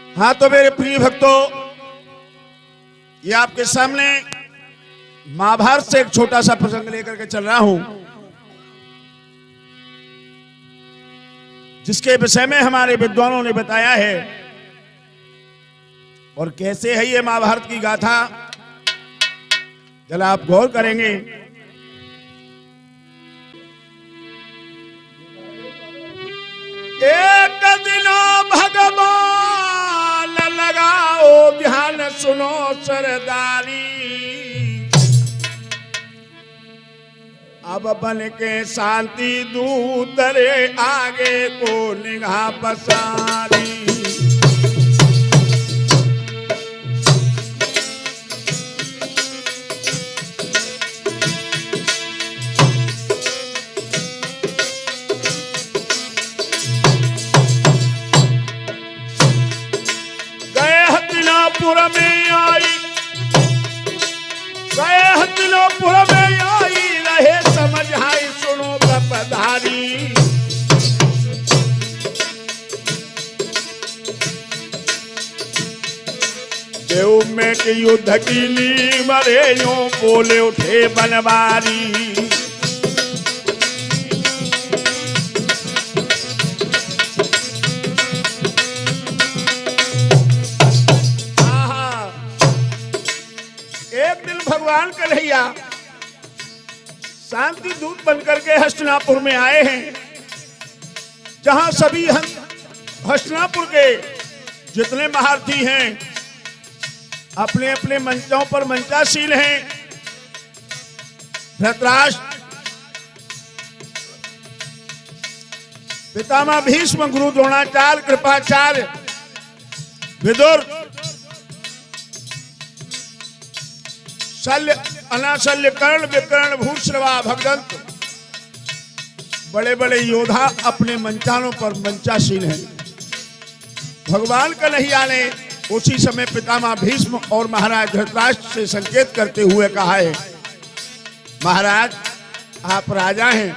हाँ तो मेरे प्रिय भक्तों, ये आपके सामने महाभारत से एक छोटा सा प्रसंग लेकर के चल रहा हूं, जिसके विषय में हमारे विद्वानों ने बताया है। और कैसे है ये महाभारत की गाथा, जरा आप गौर करेंगे। एक दिनो भगवान लगाओ ध्यान, सुनो सरदारी, अब बन के शांति दूत रे आगे को निगाह पसारी। हस्तिनापुर में आई, गए हस्तिनापुर में आई, रहे समझाई सुनो गपधारी। देव में के युद्ध की नींव रे यूं बोले उठे बनवारी। भगवान कन्हैया शांति दूत बनकर के हस्तिनापुर में आए हैं, जहां सभी हस्तिनापुर के जितने महारथी हैं अपने अपने मंचों पर मंचासीन हैं। धृतराष्ट्र, पितामह भीष्म, गुरु द्रोणाचार्य, कृपाचार्य, विदुर, शल्य, अनाशल्य, कर्ण, विकर्ण, भूश्रवा, भगदंत, बड़े बड़े योद्धा अपने मंचानों पर मंचासीन हैं। भगवान कन्हैया ने उसी समय पितामह भीष्म और महाराज धृतराष्ट्र से संकेत करते हुए कहा है, महाराज आप राजा हैं,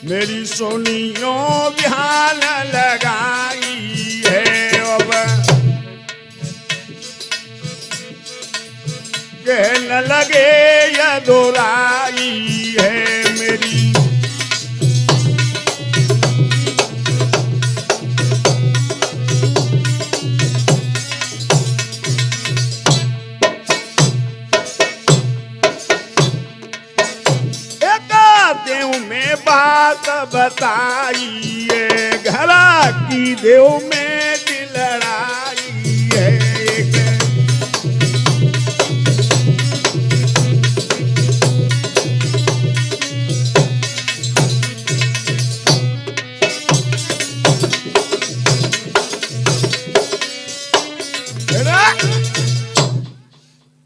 मेरी सोनियों ध्यान लगाई है, अब न लगे या दोराई है मेरी। एक देव में बात बताई है, घरा की देव में लड़ाई है।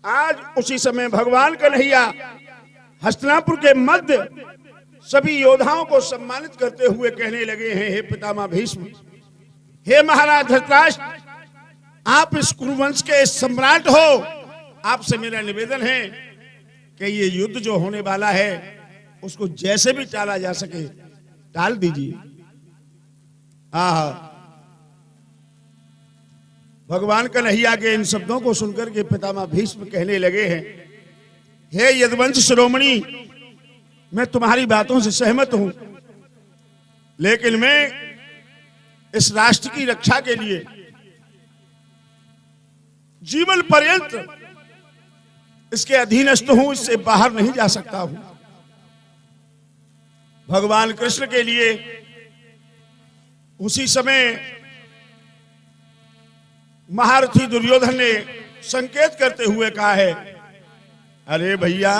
आज उसी समय भगवान कन्हैया हस्तिनापुर के मध्य सभी योद्धाओं को सम्मानित करते हुए कहने लगे हैं, हे पितामह भीष्म, हे महाराज धृतराष्ट्र, आप इस कुरुवंश के सम्राट हो, आपसे मेरा निवेदन है कि ये युद्ध जो होने वाला है उसको जैसे भी टाला जा सके टाल दीजिए। भगवान कन्हैया के इन शब्दों को सुनकर के पितामह भीष्म कहने लगे हैं, हे यदुवंश शिरोमणि, मैं तुम्हारी बातों से सहमत हूं, लेकिन मैं इस राष्ट्र की रक्षा के लिए जीवन पर्यंत इसके अधीनस्थ हूं, इससे बाहर नहीं जा सकता हूं। भगवान कृष्ण के लिए उसी समय महारथी दुर्योधन ने संकेत करते हुए कहा है, अरे भैया,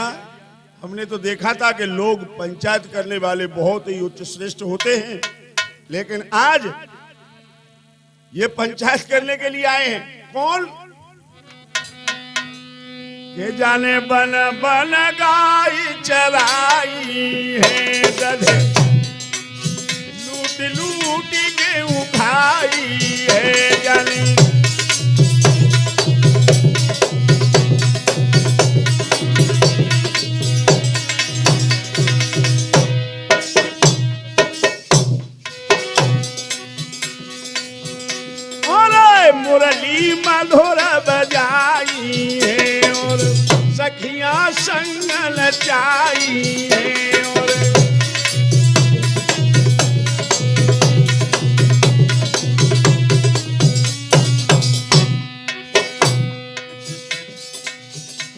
हमने तो देखा था कि लोग पंचायत करने वाले बहुत ही उच्च श्रेष्ठ होते हैं, लेकिन आज ये पंचायत करने के लिए आए हैं। कौन? के जाने बन बन गाय चराई है, गधे लूट लूट के उठाई है, जाने मुरली मधुर बजाई है और सखियां संग नचाई है और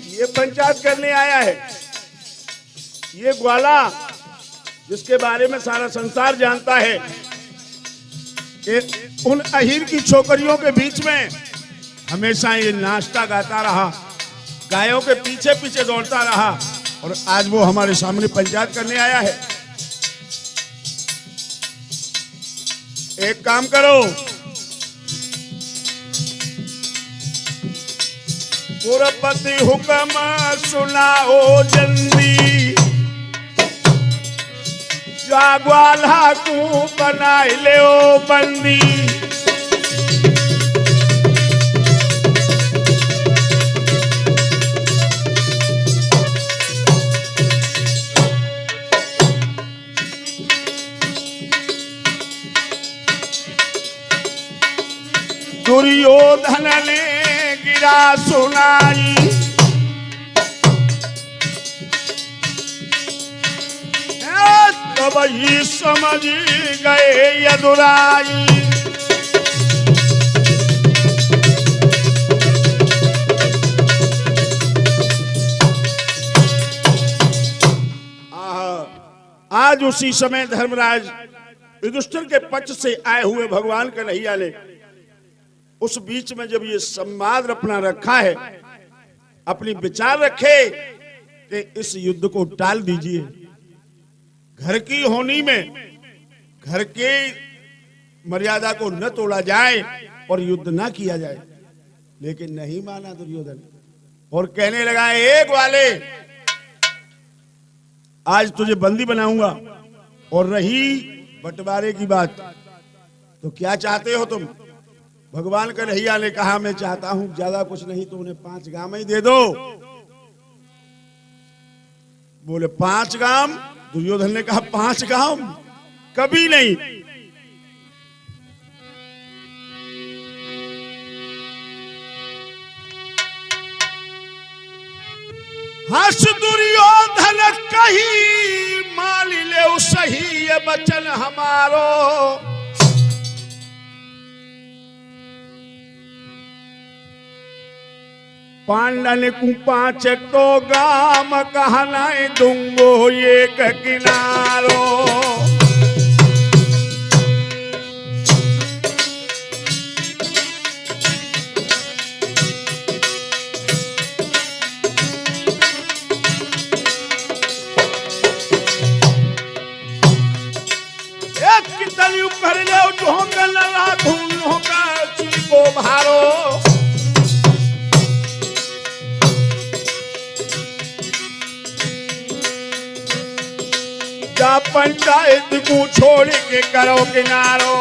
ये पंचायत करने आया है। ये ग्वाला जिसके बारे में सारा संसार जानता है कि उन अहीर की छोकरियों के बीच में हमेशा ये नाचता गाता रहा, गायों के पीछे पीछे दौड़ता रहा और आज वो हमारे सामने पंचायत करने आया है। एक काम करो, पुरपति हुक्म सुनाओ जल्दी, ग्वाला को बनाए ले ओ बंदी। दुर्योधन ने गिरा सुनाई, तब ही समझ गए यदुराई। आज उसी समय धर्मराज युधिष्ठिर के पक्ष से आए हुए भगवान कन्हैया ने उस बीच में जब ये संवाद अपना रखा है, अपनी विचार रखे कि इस युद्ध को टाल दीजिए, घर की होनी में घर के मर्यादा को न तोड़ा जाए और युद्ध न किया जाए, लेकिन नहीं माना दुर्योधन और कहने लगा, एक वाले आज तुझे बंदी बनाऊंगा और रही बंटवारे की बात तो क्या चाहते हो तुम? भगवान कन्हैया ने कहा, मैं चाहता हूं ज्यादा कुछ नहीं तो उन्हें 5 गांव ही दे दो। बोले 5 गांव? दुर्योधन ने कहा 5 गांव कभी नहीं। हस दुर्योधन कही मान ले सही ये वचन हमारो, पांडन को 5 तो गाम कहनाए दूंगो एक किनारो। एक कितनी कर ले ढोंगन राखूं होगा को भारो। जहाँ पंचायत को छोड़ के करो किनारो,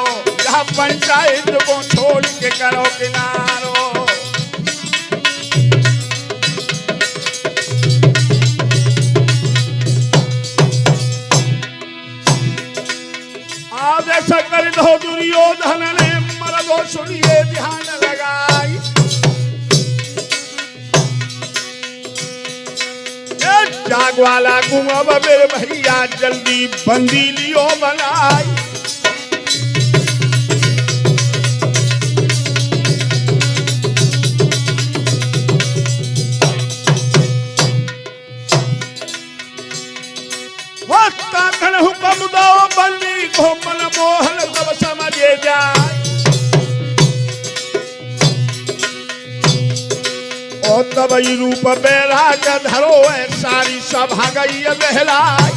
जहाँ पंचायत को छोड़ के करो किनारो। आदेश कर दो दुर्योधन ने मर्दो सुनिए ध्यान लगाई। जागवाला कुआं मेरे भैया जल्दी बंदी लियो बनाई। हुक्म दो बंदी को मन मोहन सब समझे जाए। और तब रूप बेरा के धरो है सारी सभा गई बहलाई।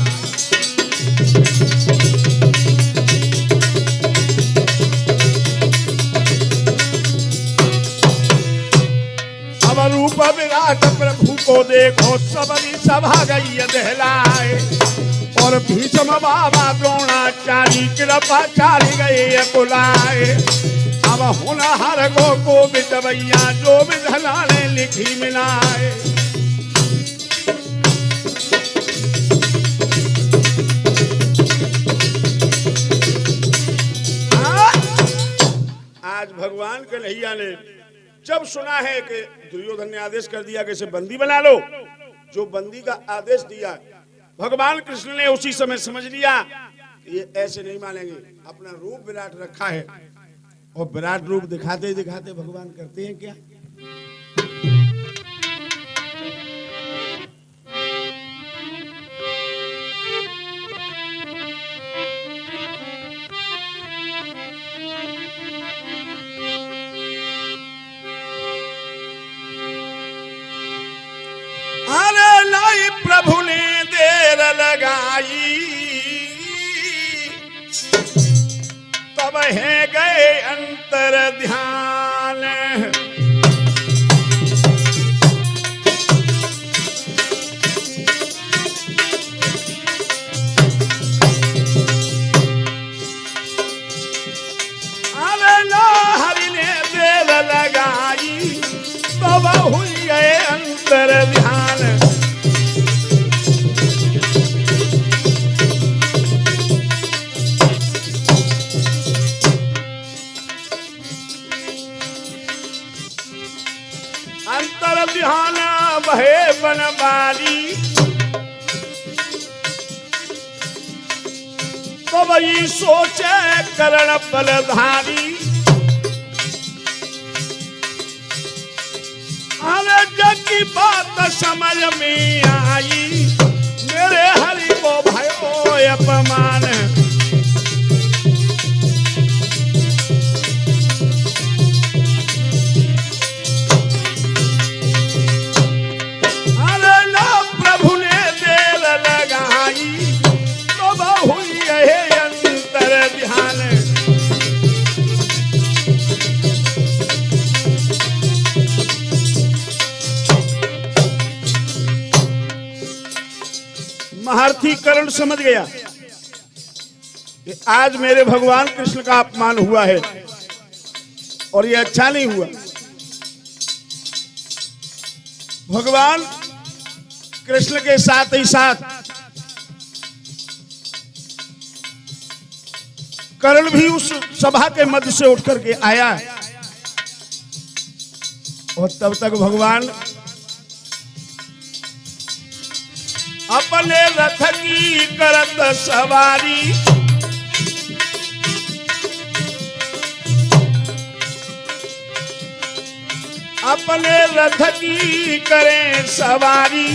अब रूप विराट प्रभु को देखो सबरी सभा गई बहलाई। और भीष्म बाबा द्रोणाचार्य कृपाचार्य गए बुलाए। अब होनहार को बिटवैया जो विधना ने लिखी मिलाए। आज भगवान कन्हैया ने जब सुना है कि दुर्योधन ने आदेश कर दिया कि इसे बंदी बना लो, जो बंदी का आदेश दिया भगवान कृष्ण ने उसी समय समझ लिया ये ऐसे नहीं मानेंगे। अपना रूप विराट रखा है और विराट रूप दिखाते दिखाते भगवान करते हैं क्या? अरे लाई प्रभु ने देर लगाई, तब है गए अंतर ध्यान। अरे ला हरि ने देर लगाई, तब हुई गए अंतर ध्यान। अंतर ध्यान बहे बनवाली, तो वही सोचे करण बलधारी। अरे जग की बात समझ में आई, मेरे हरि को भयो अपमान। महारथी कर्ण समझ गया कि आज मेरे भगवान कृष्ण का अपमान हुआ है और ये अच्छा नहीं हुआ। भगवान कृष्ण के साथ ही साथ कर्ण भी उस सभा के मध्य से उठ करके आया और तब तक भगवान अपने रथ की करत सवारी। अपने रथ की करें सवारी,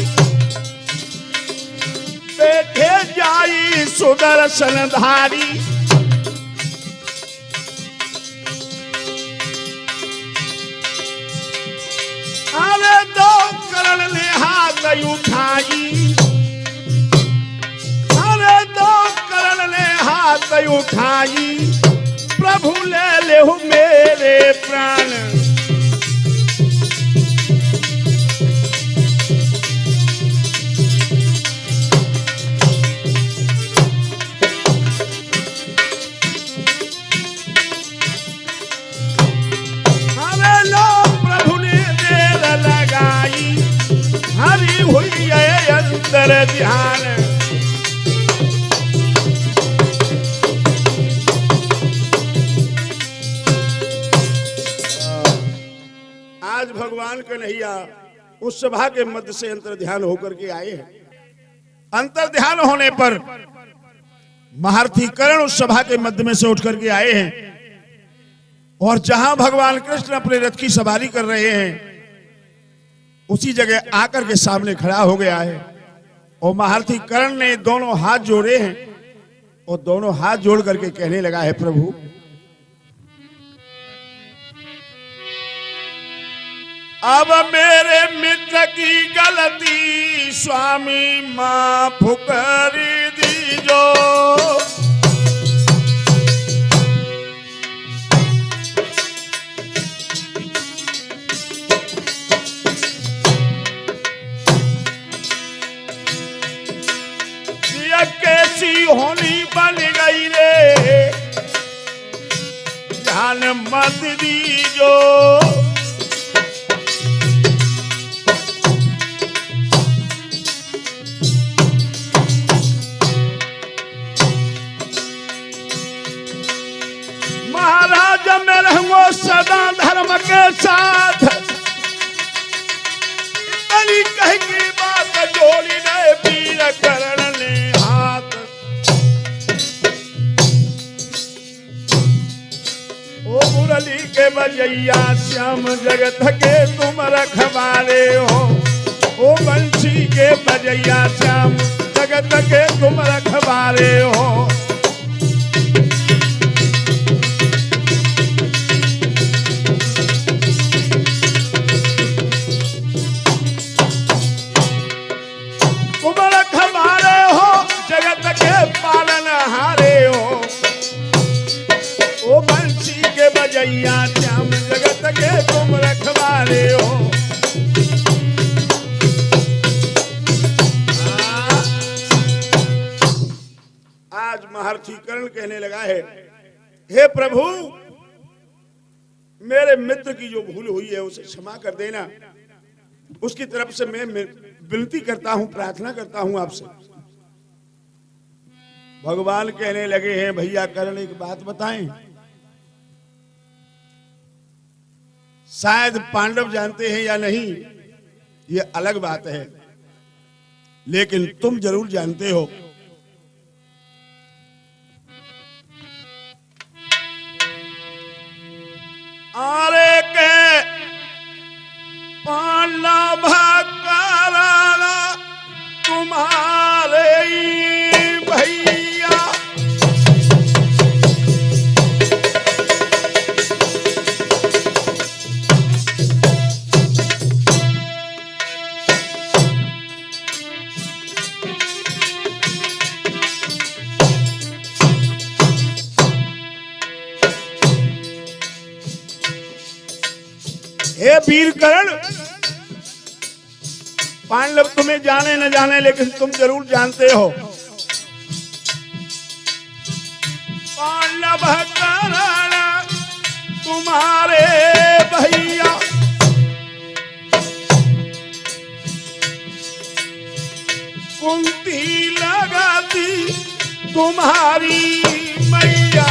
बैठे जाई सुदर्शन धारी। अरे दो कर्ण ने हाथ उठाई, कर्ण ने हाथ उठाई, प्रभु ले ले मेरे प्राण। अरे लो प्रभु ने देर लगाई, हरि हुई अंतर ध्यान। आज भगवान कन्हैया उस सभा के मध्य से अंतर ध्यान होकर के आए हैं। अंतर ध्यान होने पर महारथी कर्ण उस सभा के मध्य में से उठ करके आए हैं और जहां भगवान कृष्ण अपने रथ की सवारी कर रहे हैं उसी जगह आकर के सामने खड़ा हो गया है और महारथी कर्ण ने दोनों हाथ जोड़े हैं और दोनों हाथ जोड़ करके कहने लगा है, प्रभु अब मेरे मित्र की गलती स्वामी माफ कर दीजो। ये कैसी होनी बन गई रे, ध्यान मत दीजो। ओ मुरली के बजैया श्याम जगत के तुम रखवारे हो। ओ बंसी के बजैया श्याम जगत के तुम रखवारे हो। तुम रखवारे हो जगत के पालनहारे हो। ओ बंसी के बजैया श्याम जगत के तुम रखवारे हो। आज महर्षि कर्ण कहने लगा है, हे प्रभु मेरे मित्र की जो भूल हुई है उसे क्षमा कर देना। उसकी तरफ से मैं विनती करता हूं, प्रार्थना करता हूं आपसे। भगवान कहने लगे हैं, भैया कर्ण एक बात बताएं। शायद पांडव जानते हैं या नहीं ये अलग बात है, लेकिन तुम जरूर जानते हो। आरे के पांडव कारण तुम्हारे भैया हे वीर कर्ण, पांडव तुम्हें जाने न जाने लेकिन तुम जरूर जानते हो। पांडव कर्ण तुम्हारे भैया कुंती लगाती तुम्हारी मैया।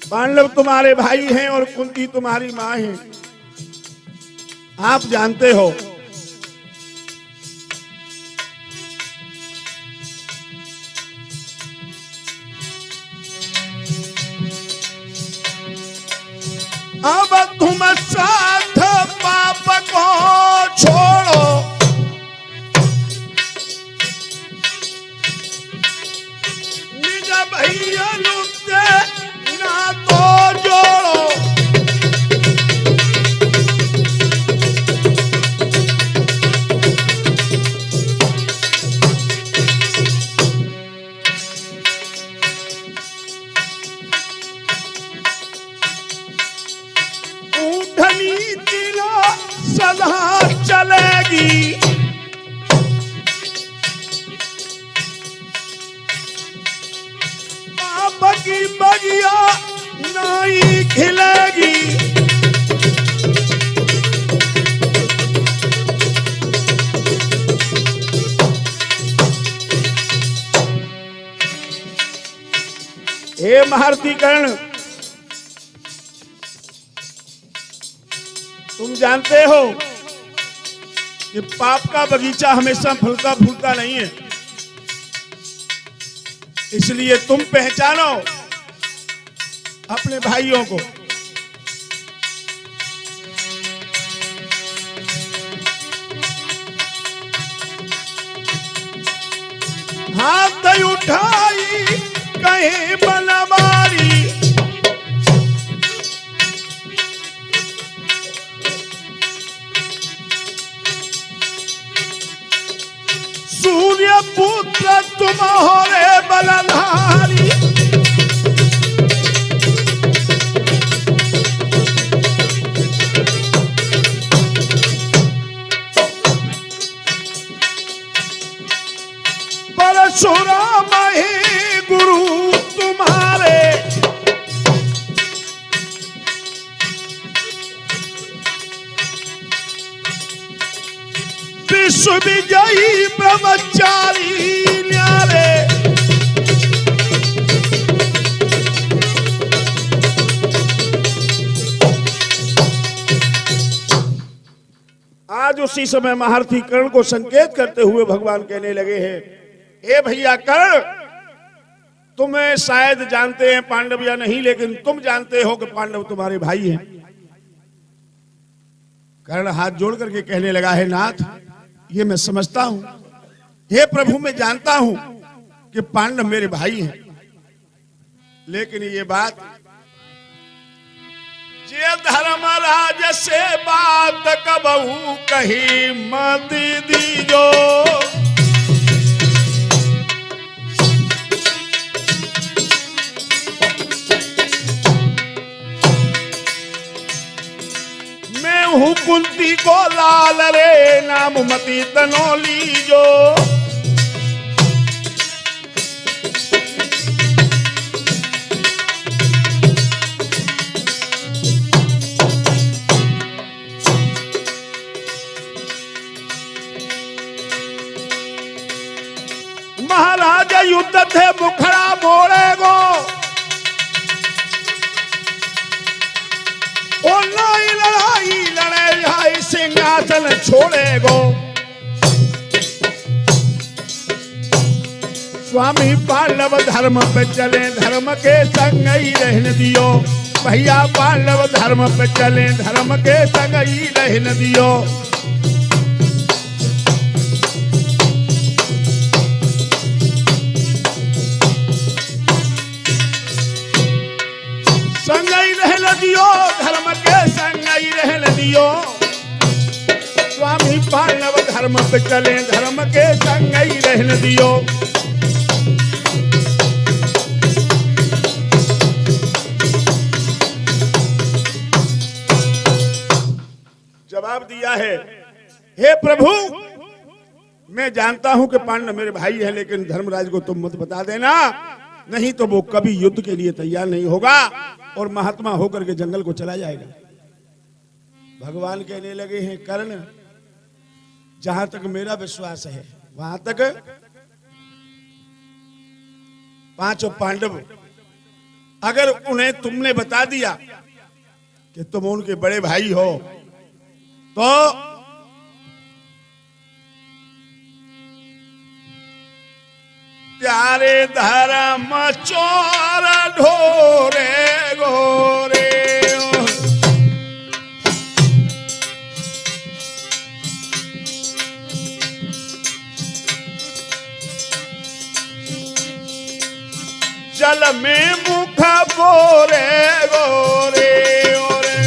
पांडव तुम्हारे भाई हैं और कुंती तुम्हारी मां है, आप जानते हो। अब तुम साथ पाप को छोड़ो, निज भैया लुटे ना तो जोड़ो। ऊँटनी तिला सदा चलेगी, पाप की बगिया नहीं खिलेगी। हे महर्षि कर्ण, तुम जानते हो कि पाप का बगीचा हमेशा फलता फूलता नहीं है, इसलिए तुम पहचानो अपने भाइयों को। हाथ उठाई कहीं बनवारी, सूर्य पुत्र तुम्हारे बलधारी। परशुराम ही गुरु तुम्हारे, विश्व विजयी ब्रह्मचारी न्यारे। आज उसी समय महारथी कर्ण को संकेत करते हुए भगवान कहने लगे हैं, हे भैया कर्ण, तुम्हें शायद जानते हैं पांडव या नहीं, लेकिन तुम जानते हो कि पांडव तुम्हारे भाई हैं। कर्ण हाथ जोड़ करके कहने लगा है, नाथ ये मैं समझता हूं, हे प्रभु मैं जानता हूं कि पांडव मेरे भाई हैं, लेकिन ये बात जे धर्मराज से बात कबहू कही मत दीजो। मैं हूं कुंती को लाल रे, नाम मती तनो लीजो। महाराज युद्ध थे मुखड़ा मोड़े गो, ओ नई लड़ाई लड़े जाए सिंहासन छोड़े गो। स्वामी पांडव धर्म पे चले, धर्म के संग ही रहने दियो। भैया पांडव धर्म पे चले, धर्म के संग ही रहने दियो। संग ही रहने दियो, धर्म के संग ही रहने दियो। स्वामी पांडव धर्म पे चले, धर्म के संग ही रहने दियो। जवाब दिया है, हे प्रभु मैं जानता हूं कि पांडव मेरे भाई हैं, लेकिन धर्मराज को तुम मत बता देना, नहीं तो वो कभी युद्ध के लिए तैयार नहीं होगा और महात्मा होकर के जंगल को चला जाएगा। भगवान कहने लगे हैं, कर्ण जहां तक मेरा विश्वास है वहां तक पांचों पांडव, अगर उन्हें तुमने बता दिया कि तुम उनके बड़े भाई हो तो त्यारे धर्म चोर ढोरे गोरे। जल में मुख बोरे गोरे ओरे।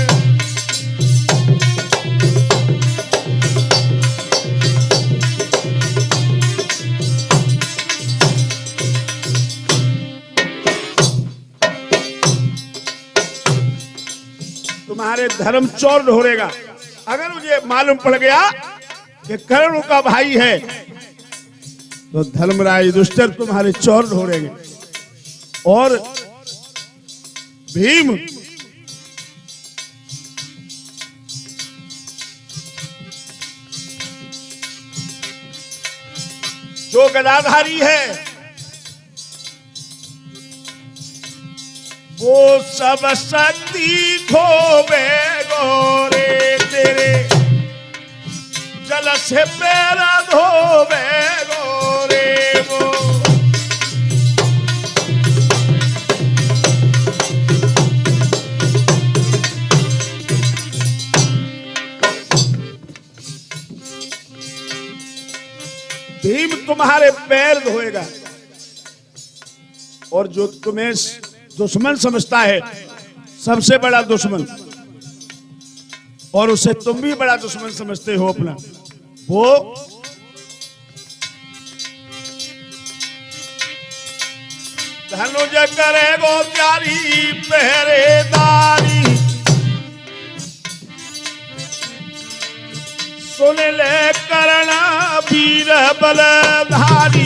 तुम्हारे धर्म चोर ढोरेगा। अगर मुझे मालूम पड़ गया कि कर्ण का भाई है तो धर्मराज दुष्टर तुम्हारे चोर ढोरेंगे। और भीम जो गदाधारी है वो सब शक्ति खोवे गोरे तेरे, जल से पैर धोवे गोरे वो। भीम तुम्हारे पैर धोएगा और जो तुम्हें दुश्मन समझता है, सबसे बड़ा दुश्मन, और उसे तुम भी बड़ा दुश्मन समझते हो अपना, वो धनुज करेगो प्यारी पहरेदारी। सुन ले कर्ण वीर बलधारी।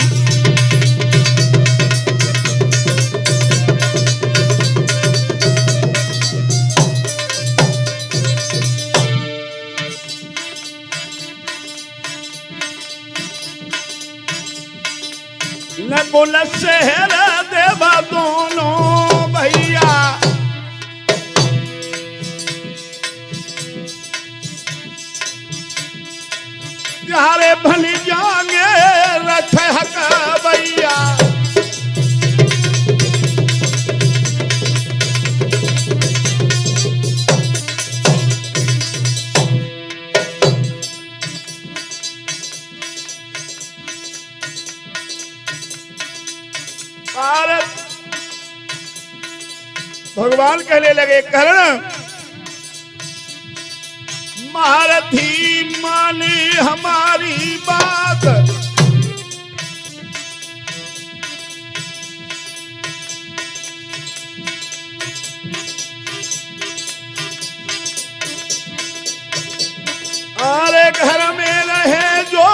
नकुल शहर देवा दोनों भैया, यारे भली जांगे रथ हकबैया भगवान कहने लगे कर्ण महारथी माने हमारी बात अरे घर में रहे जो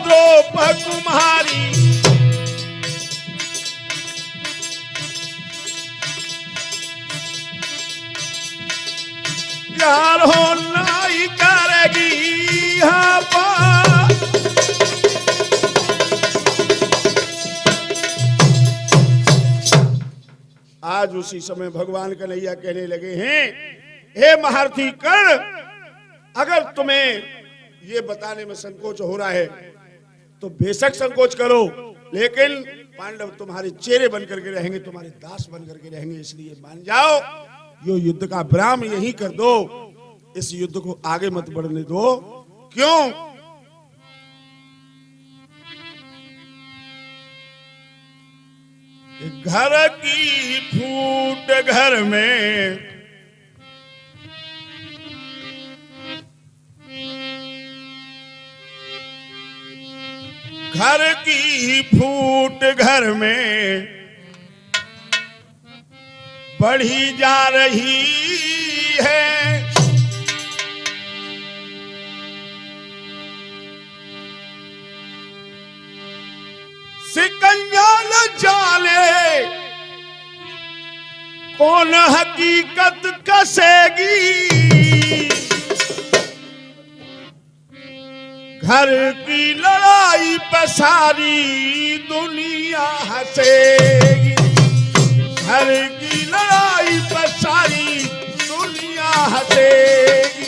द्रौपदी कुमारी यार हो नाई करेगी आज उसी समय भगवान कन्हैया कहने लगे हैं हे महारथी कर्ण अगर तुम्हें ये बताने में संकोच हो रहा है तो बेशक संकोच करो लेकिन पांडव तुम्हारे चेहरे बन करके रहेंगे तुम्हारे दास बन करके रहेंगे इसलिए मान जाओ यो युद्ध का विराम यही कर दो इस युद्ध को आगे मत बढ़ने दो क्यों घर की फूट घर में घर की फूट घर में बढ़ी जा रही है सिकंजा न जाने कौन हकीकत कसेगी घर की लड़ाई पे सारी दुनिया हंसेगी घर की लड़ाई पर सारी दुनिया हंसेगी